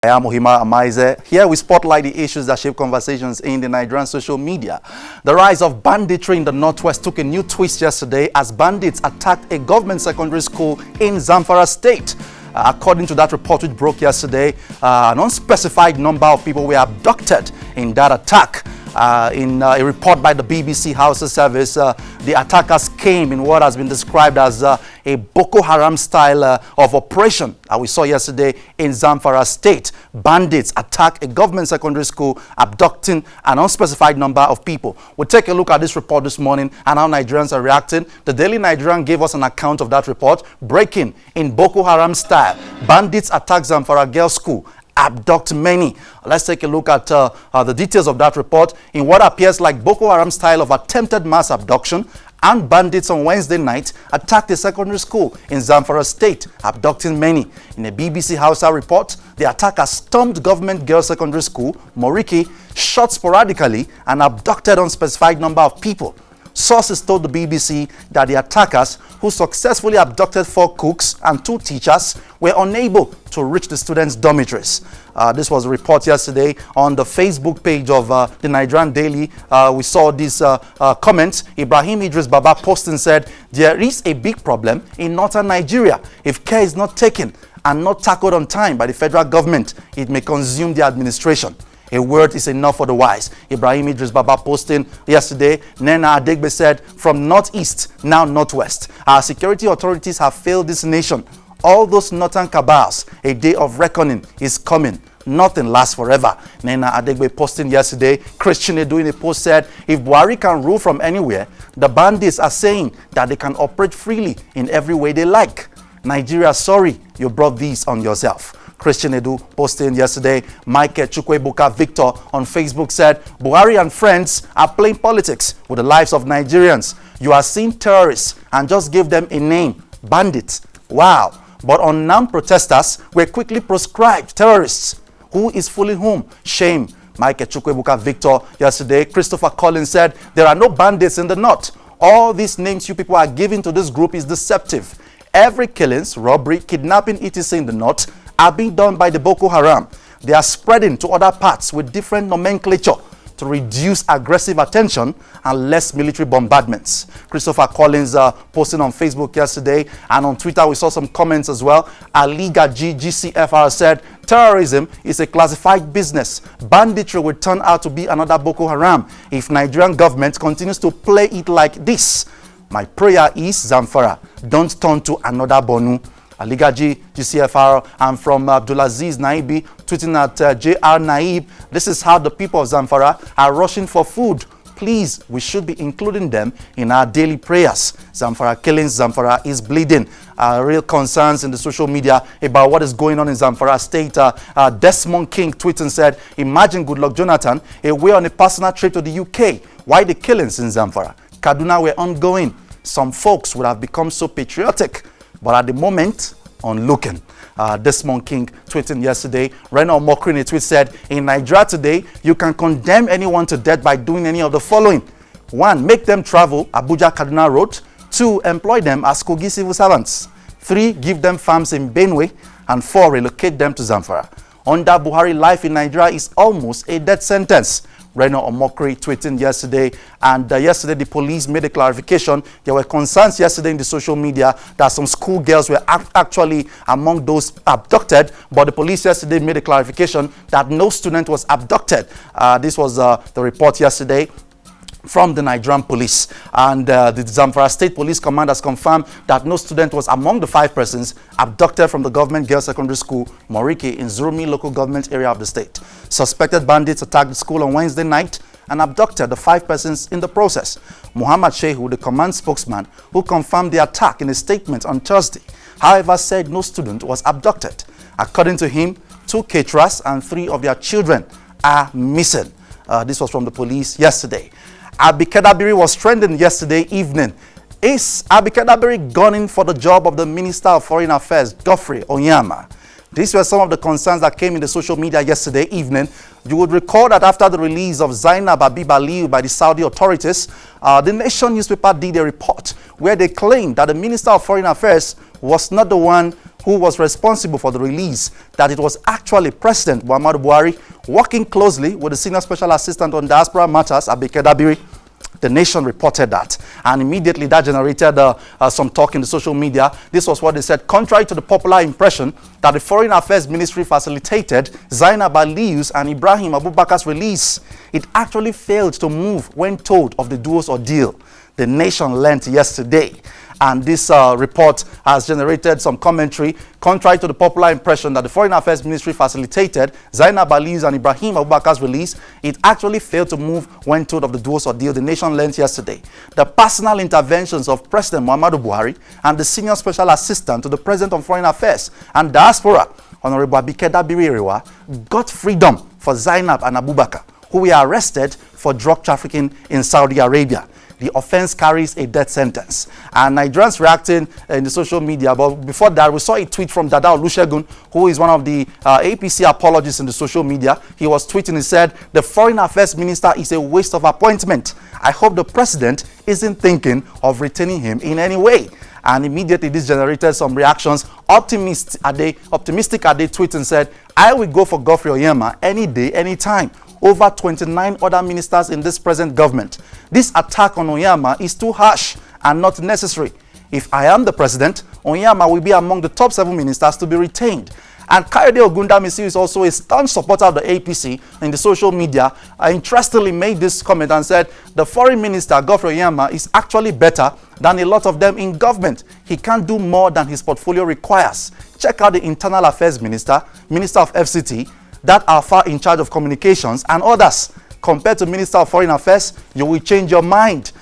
I am Ohima Amaize. Here we spotlight the issues that shape conversations in the Nigerian social media. The rise of banditry in the Northwest took a new twist yesterday as bandits attacked a government secondary school in Zamfara state. According to that report which broke yesterday, an unspecified number of people were abducted in that attack. In a report by the BBC Hausa Service, the attackers came in what has been described as a Boko Haram style of operation we saw yesterday in Zamfara state. Bandits attack a government secondary school, abducting an unspecified number of people. We'll take a look at this report this morning and how Nigerians are reacting. The Daily Nigerian gave us an account of that report. Breaking in Boko Haram style, bandits attack Zamfara girls' school, abduct many. Let's take a look at the details of that report. In what appears like Boko Haram style of attempted mass abduction, and bandits on Wednesday night attacked a secondary school in Zamfara state, abducting many. In a BBC Hausa report, the attackers stormed government girls secondary school, Moriki, shot sporadically and abducted unspecified number of people. Sources told the BBC that the attackers, who successfully abducted 4 cooks and 2 teachers, were unable to reach the students' dormitories. This was a report yesterday on the Facebook page of the Nigerian Daily. We saw these comments. Ibrahim Idris Baba posting said, "There is a big problem in northern Nigeria. If care is not taken and not tackled on time by the federal government, it may consume the administration. A word is enough for the wise." Ibrahim Idris Baba posting yesterday. Nena Adegbe said, "From northeast, now northwest, our security authorities have failed this nation. All those northern cabals, a day of reckoning is coming. Nothing lasts forever." Nena Adegbe posting yesterday. Christian Edu in a post said, "If Buhari can rule from anywhere, the bandits are saying that they can operate freely in every way they like. Nigeria, sorry, you brought these on yourself." Christian Edu posting yesterday. Michael Chukwuebuka Victor on Facebook said, "Buhari and friends are playing politics with the lives of Nigerians. You are seeing terrorists and just give them a name, bandits. Wow. But unarmed protesters were quickly proscribed terrorists. Who is fooling whom? Shame." Michael Chukwuebuka Victor yesterday. Christopher Collins said, "There are no bandits in the north. All these names you people are giving to this group is deceptive. Every killings, robbery, kidnapping, etc. in the north are being done by the Boko Haram. They are spreading to other parts with different nomenclature to reduce aggressive attention and less military bombardments." Christopher Collins posting on Facebook yesterday, and on Twitter we saw some comments as well. Aliga GCFR said, "Terrorism is a classified business. Banditry will turn out to be another Boko Haram if Nigerian government continues to play it like this. My prayer is, Zamfara, don't turn to another Bonu." Aliga GCFR, and from Abdulaziz Naibi tweeting at JR Naib, "This is how the people of Zamfara are rushing for food. Please, we should be including them in our daily prayers. Zamfara killings, Zamfara is bleeding." Real concerns in the social media about what is going on in Zamfara state. Desmond King tweeting said, "Imagine Goodluck Jonathan away on a personal trip to the UK. Why the killings in Zamfara? Kaduna were ongoing. Some folks would have become so patriotic, but at the moment, onlooking." Desmond King tweeting yesterday. Reno Mokri in a tweet said, "In Nigeria today, you can condemn anyone to death by doing any of the following. 1. Make them travel Abuja-Kaduna road. 2. Employ them as Kogi civil servants. 3. Give them farms in Benue. And 4. Relocate them to Zamfara. Under Buhari, life in Nigeria is almost a death sentence." Reno Omokri tweeting yesterday. And yesterday the police made a clarification. There were concerns yesterday in the social media that some schoolgirls were actually among those abducted, but the police yesterday made a clarification that no student was abducted. This was the report yesterday from the Nigerian police, and the Zamfara State Police Command has confirmed that no student was among the 5 persons abducted from the government girls secondary school, Moriki, in Zurmi local government area of the state. Suspected bandits attacked the school on Wednesday night and abducted the 5 persons in the process. Muhammad Shehu, the command spokesman, who confirmed the attack in a statement on Thursday, however, said no student was abducted. According to him, 2 caterers and 3 of their children are missing. This was from the police yesterday. Abduct was trending yesterday evening. Is Abduct gunning for the job of the Minister of Foreign Affairs, Geoffrey Onyama? These were some of the concerns that came in the social media yesterday evening. You would recall that after the release of Zainab Habib Aliyu by the Saudi authorities, the Nation newspaper did a report where they claimed that the Minister of Foreign Affairs was not the one who was responsible for the release, that it was actually President Muhammadu Buhari working closely with the Senior Special Assistant on Diaspora Matters, Abike Dabiri. The Nation reported that, and immediately that generated some talk in the social media. This was what they said: contrary to the popular impression that the Foreign Affairs Ministry facilitated Zainab Aliyu's and Ibrahim Abubakar's release, it actually failed to move when told of the duo's ordeal. The Nation learned yesterday. And this report has generated some commentary. Contrary to the popular impression that the Foreign Affairs Ministry facilitated Zainab Aliyu's and Ibrahim Abubakar's release, it actually failed to move when told of the duo's ordeal. The Nation learned yesterday. The personal interventions of President Muhammadu Buhari and the Senior Special Assistant to the President on Foreign Affairs and Diaspora, Honorable Abike Dabiri, got freedom for Zainab and Abubakar, who were arrested for drug trafficking in Saudi Arabia. The offense carries a death sentence. And Nigerians reacting in the social media. But before that, we saw a tweet from Dada Olusegun, who is one of the APC apologists in the social media. He was tweeting, he said, "The Foreign Affairs Minister is a waste of appointment. I hope the President isn't thinking of retaining him in any way." And immediately this generated some reactions. Optimistic Ade tweeted and said, "I will go for Godfrey Oyema any day, any time. Over 29 other ministers in this present government. This attack on Oyema is too harsh and not necessary. If I am the president, Oyema will be among the top 7 ministers to be retained." And Kayode Ogundamisi is also a staunch supporter of the APC in the social media. Interestingly made this comment and said, "The foreign minister, Godfrey Oyema, is actually better than a lot of them in government. He can't do more than his portfolio requires. Check out the internal affairs minister, minister of FCT, that are far in charge of communications, and others. Compared to Minister of Foreign Affairs, you will change your mind."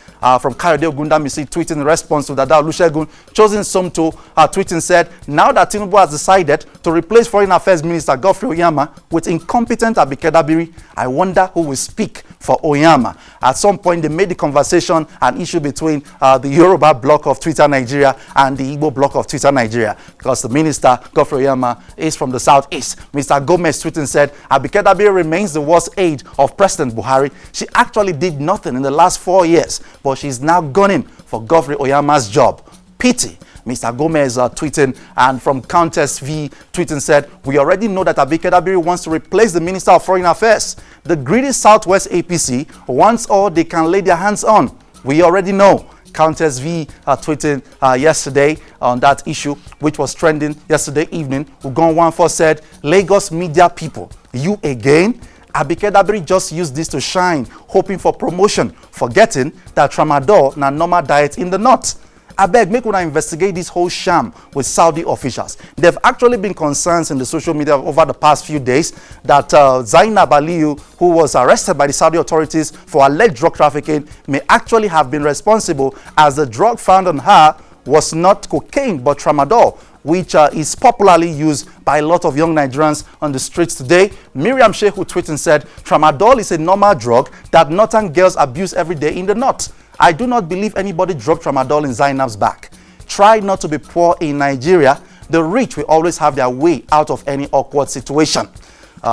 From Kayode Ogundamisi tweeting in response to Dada Olusegun. Chosen Somto tweeting said, "Now that Tinubu has decided to replace Foreign Affairs Minister Godfrey Oyema with incompetent Abike Dabiri, I wonder who will speak for Oyema." At some point, they made the conversation an issue between the Yoruba block of Twitter Nigeria and the Igbo block of Twitter Nigeria, because the minister, Godfrey Oyema, is from the southeast. Mr. Gomez tweeting said, "Abike Dabiri remains the worst aide of President Buhari. She actually did nothing in the last 4 years, but she's now gunning for Godfrey Oyema's job. Pity." Mr. Gomez tweeting, and from Countess V tweeting said, "We already know that Abike Dabiri wants to replace the Minister of Foreign Affairs. The greedy Southwest APC wants all they can lay their hands on. We already know." Countess V tweeting yesterday on that issue, which was trending yesterday evening. Ugon 14 said, "Lagos media people, you again? Abike Dabiri just used this to shine, hoping for promotion, forgetting that tramadol na normal diet in the north. I beg, make una investigate this whole sham with Saudi officials." There have actually been concerns in the social media over the past few days that Zainab Aliyu, who was arrested by the Saudi authorities for alleged drug trafficking, may actually have been responsible, as the drug found on her was not cocaine but tramadol, which is popularly used by a lot of young Nigerians on the streets today. Miriam Shehu tweeted and said, "Tramadol is a normal drug that northern girls abuse every day in the north. I do not believe anybody dropped tramadol in Zainab's back. Try not to be poor in Nigeria. The rich will always have their way out of any awkward situation."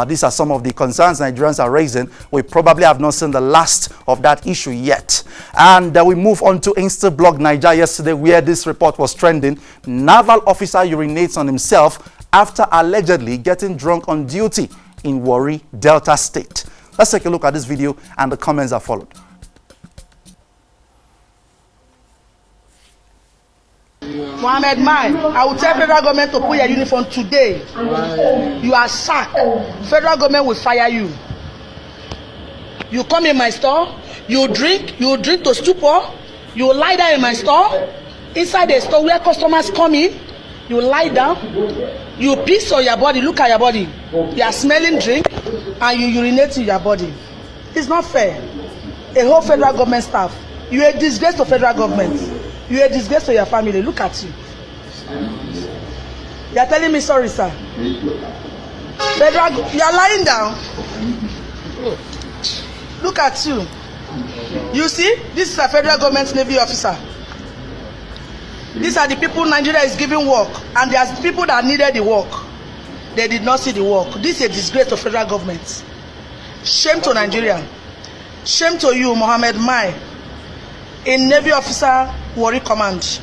These are some of the concerns Nigerians are raising. We probably have not seen the last of that issue yet. And we move on to Instablog Niger yesterday, where this report was trending. Naval officer urinates on himself after allegedly getting drunk on duty in Warri, Delta State. Let's take a look at this video, and the comments are followed. Mohammed Mai, I will tell federal government to put your uniform today. You are sacked. Federal government will fire you. You come in my store, you drink to stupor, you lie down in my store, inside the store where customers come in, you lie down, you piss on your body, look at your body, you are smelling drink, and you urinate in your body. It's not fair. A whole federal government staff, you are a disgrace to federal government. You are a disgrace to your family. Look at you. You are telling me sorry, sir. Federal, you are lying down. Look at you. You see, this is a federal government Navy officer. These are the people Nigeria is giving work, and there are people that needed the work. They did not see the work. This is a disgrace to federal government. Shame to Nigeria. Shame to you, Mohammed Mai, a Navy officer, Warri Command.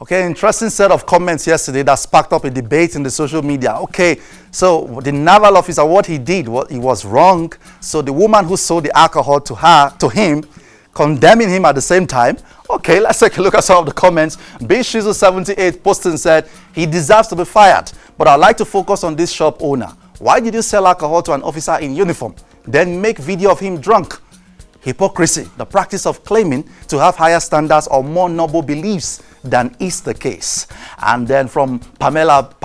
Okay, interesting set of comments yesterday that sparked up a debate in the social media. Okay, so the naval officer, what he did, he was wrong. So the woman who sold the alcohol to him, condemning him at the same time. Okay, let's take a look at some of the comments. Bishizu78 posting said, he deserves to be fired, but I'd like to focus on this shop owner. Why did you sell alcohol to an officer in uniform, then make video of him drunk? Hypocrisy, the practice of claiming to have higher standards or more noble beliefs than is the case. And then from Pamela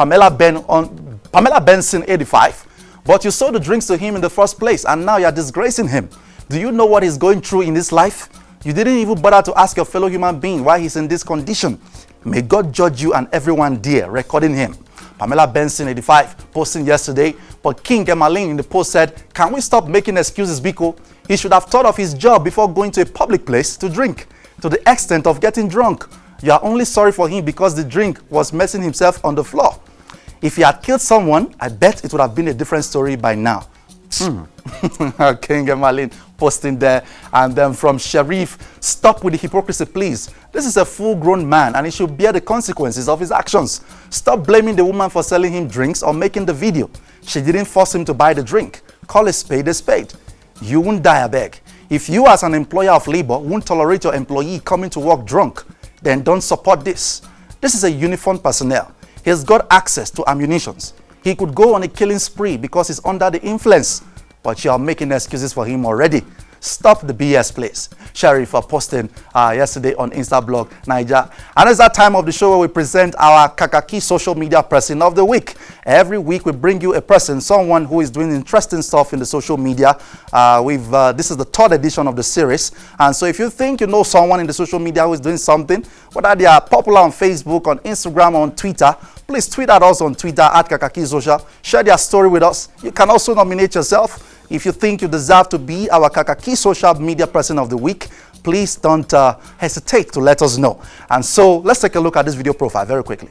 Benson 85, but you sold the drinks to him in the first place and now you're disgracing him. Do you know what he's going through in his life? You didn't even bother to ask your fellow human being why he's in this condition. May God judge you and everyone dear, recording him. Pamela Benson 85 posting yesterday, but King Emmeline in the post said, can we stop making excuses, Biko? He should have thought of his job before going to a public place to drink, to the extent of getting drunk. You are only sorry for him because the drink was messing himself on the floor. If he had killed someone, I bet it would have been a different story by now. King Emmeline posting there. And then from Sharif, stop with the hypocrisy, please. This is a full-grown man and he should bear the consequences of his actions. Stop blaming the woman for selling him drinks or making the video. She didn't force him to buy the drink. Call a spade a spade. You won't die, I beg. If you as an employer of labor won't tolerate your employee coming to work drunk, then don't support this. This is a uniformed personnel. He has got access to ammunitions. He could go on a killing spree because he's under the influence. But you are making excuses for him already. Stop the BS, please. Sharif posting yesterday on Instablog Niger. And it's that time of the show where we present our Kakaaki social media person of the week. Every week we bring you a person, someone who is doing interesting stuff in the social media. This is the third edition of the series. And so if you think you know someone in the social media who is doing something, whether they are popular on Facebook, on Instagram, or on Twitter, please tweet at us on Twitter at Kakaaki Social. Share their story with us. You can also nominate yourself. If you think you deserve to be our Kakaaki social media person of the week, please don't hesitate to let us know. And so let's take a look at this video profile very quickly.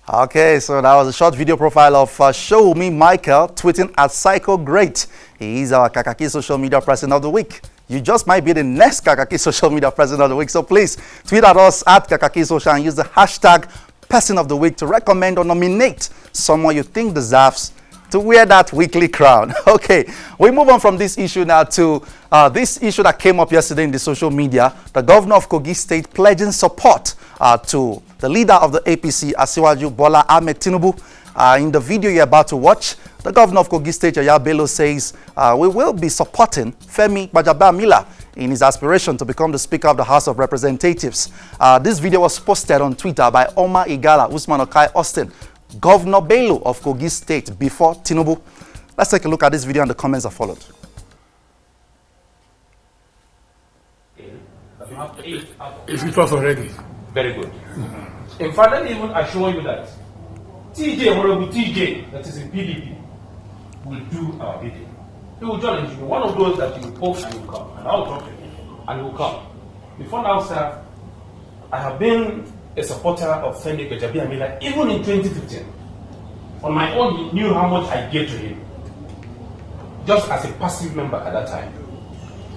Okay, so that was a short video profile of Show Me Michael tweeting at Psycho Great. He is our Kakaaki social media person of the week. You just might be the next Kakaaki social media person of the week. So please tweet at us at Kakaaki Social and use the hashtag person of the week to recommend or nominate someone you think deserves to wear that weekly crown. Okay, we move on from this issue now to this issue that came up yesterday in the social media. The governor of Kogi State pledging support to the leader of the APC, Asiwaju Bola Ahmed Tinubu. In the video you're about to watch, the governor of Kogi State, Yaya Bello, says we will be supporting Femi Gbajabamila in his aspiration to become the Speaker of the House of Representatives. This video was posted on Twitter by Omar Igala, Usman Okai Austin, Governor Bello of Kogi State before Tinubu. Let's take a look at this video and the comments that followed. Is it was already? Very good. In fact, let me even assure you that TJ, Honorable TJ, that is in PDP, will do our bidding. He will challenge you. One of those that you will post and you will come. And I will talk to him and he will come. Before now, sir, I have been a supporter of Femi Gbajabamila even in 2015. On my own, he knew how much I gave to him, just as a passive member at that time.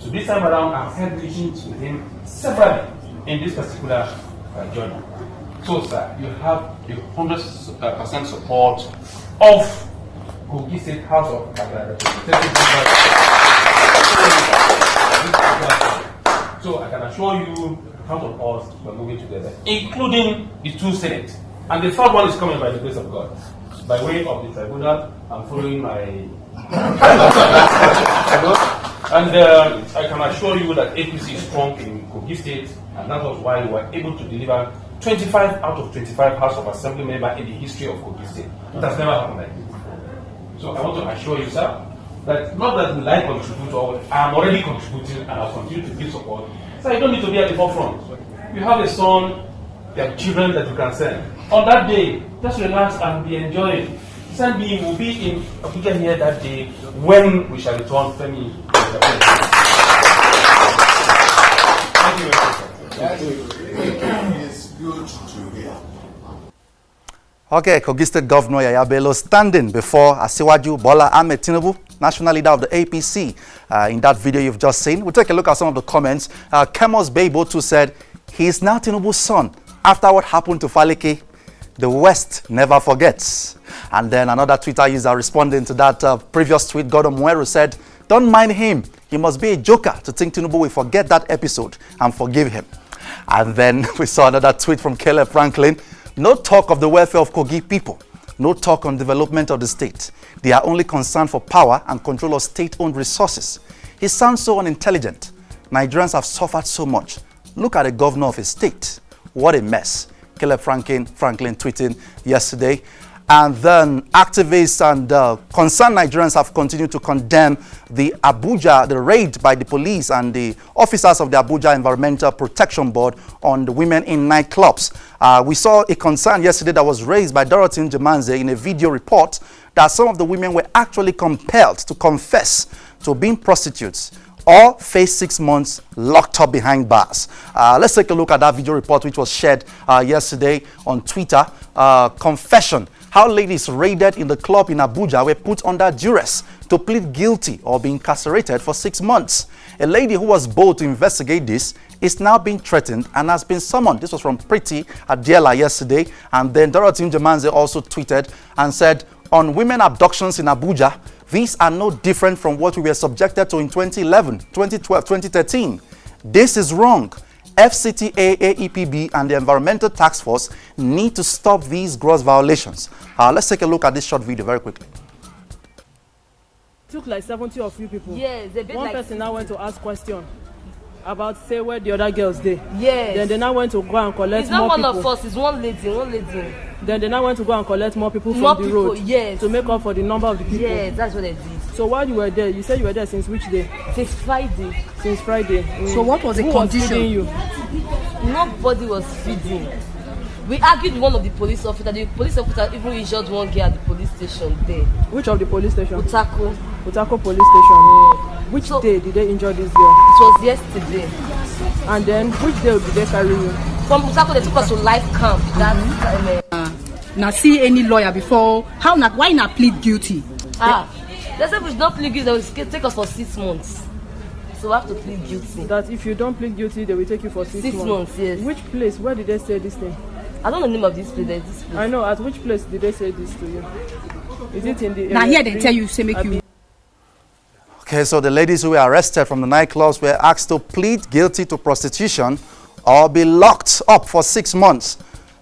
So this time around, I've had relations with him severally in this particular journey. So, sir, you have the 100% support of Kogi State House of Representatives. So I can assure you, count on us, we're moving together, including the two Senate. And the third one is coming by the grace of God. By way of the tribunal, I'm following my... And I can assure you that APC is strong in Kogi State, and that was why we were able to deliver 25 out of 25 House of Assembly members in the history of Kogi State. It has never happened like this. So I want to assure you, sir, that not that will I contribute, or I'm already contributing and I'll continue to give support. So you don't need to be at the forefront. You have a son, you have children that you can send. On that day, just relax and be enjoying. Send me will be in Abuja here that day when we shall return Femi. Thank you very much. It's good to hear. Okay, Kogi State Governor Yaya Bello standing before Asiwaju Bola Ahmed Tinubu, national leader of the APC. In that video you've just seen, we'll take a look at some of the comments. Kemos Beibo too said, he is now Tinubu's son. After what happened to Faleke, the West never forgets. And then another Twitter user responding to that previous tweet, Gordon Mueru, said, don't mind him. He must be a joker to think Tinubu will forget that episode and forgive him. And then we saw another tweet from Caleb Franklin. No talk of the welfare of Kogi people. No talk on development of the state. They are only concerned for power and control of state-owned resources. He sounds so unintelligent. Nigerians have suffered so much. Look at the governor of a state. What a mess. Caleb Franklin tweeting yesterday. And then activists and concerned Nigerians have continued to condemn the raid by the police and the officers of the Abuja Environmental Protection Board on the women in nightclubs. We saw a concern yesterday that was raised by Dorothy Njemanze in a video report that some of the women were actually compelled to confess to being prostitutes or face 6 months locked up behind bars. Let's take a look at that video report which was shared yesterday on Twitter. Confession. How ladies raided in the club in Abuja were put under duress to plead guilty or be incarcerated for 6 months. A lady who was bold to investigate this is now being threatened and has been summoned. This was from Pretty Adiela yesterday. And then Dorothy Njemanze also tweeted and said, on women abductions in Abuja, these are no different from what we were subjected to in 2011, 2012, 2013. This is wrong. FCTA, AEPB, and the Environmental Task Force need to stop these gross violations. Let's take a look at this short video very quickly. Took like 70 of you people. Yes, a bit One like person now went to ask question about say where the other girls did. Yes. Then they now went to go and collect it's more not people. one of us, it's one lady. Then they now went to go and collect more people More from the people, road. yes. To make up for the number of the people. Yes, that's what they did. So while you were there, you said you were there since which day? Since Friday. Since Friday. So what was the Who condition? was feeding you? Nobody was feeding. We argued with one of the police officers. The police officer even injured one girl at the police station there. Which of the police station? Utako. Utako police station. Which day did they injure this girl? It was yesterday. And then which day did they carry you? From Utako they took us to life camp. Now see any lawyer before. Why not plead guilty? They said we don't plead guilty, they will take us for 6 months. So we have to plead guilty. That if you don't plead guilty, they will take you for 6 months. 6 months, yes. Which place? Where did they say this thing? I don't know the name of this place. There's this place. I know. At which place did they say this to you? Is it in the area? Now here they tell you, say make you. Okay, so the ladies who were arrested from the nightclubs were asked to plead guilty to prostitution or be locked up for 6 months.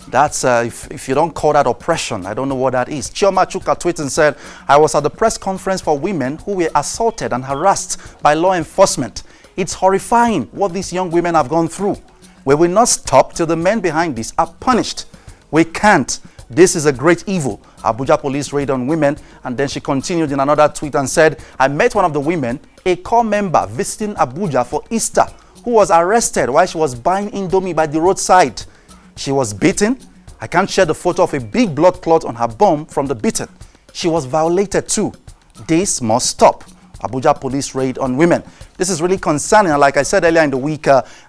That's if you don't call that oppression, I don't know what that is. Chioma Chuka tweeted and said, I was at the press conference for women who were assaulted and harassed by law enforcement. It's horrifying what these young women have gone through. We will not stop till the men behind this are punished. We can't. This is a great evil. Abuja police raid on women. And then she continued in another tweet and said, I met one of the women, a core member visiting Abuja for Easter, who was arrested while she was buying Indomie by the roadside. She was beaten. I can't share the photo of a big blood clot on her bum from the beating. She was violated too. This must stop. Abuja police raid on women. This is really concerning. And like I said earlier in the week,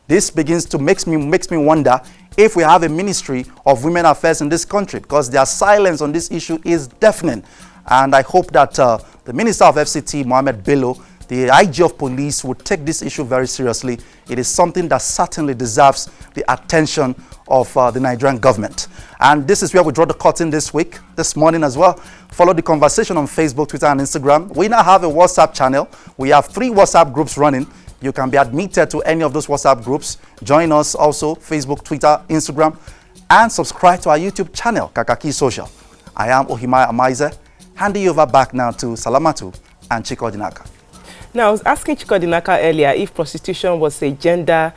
this begins to makes me wonder if we have a Ministry of Women Affairs in this country, because their silence on this issue is deafening. And I hope that the Minister of FCT, Mohammed Bello, the IG of police, would take this issue very seriously. It is something that certainly deserves the attention of the Nigerian government. And this is where we draw the curtain this week, this morning as well. Follow the conversation on Facebook, Twitter, and Instagram. We now have a WhatsApp channel. We have 3 WhatsApp groups running. You can be admitted to any of those WhatsApp groups. Join us also, Facebook, Twitter, Instagram, and subscribe to our YouTube channel, Kakaaki Social. I am Ohimaya Amaize, handing you over back now to Salamatu and Chiko Dinaka. Now, I was asking Chiko Dinaka earlier if prostitution was a gender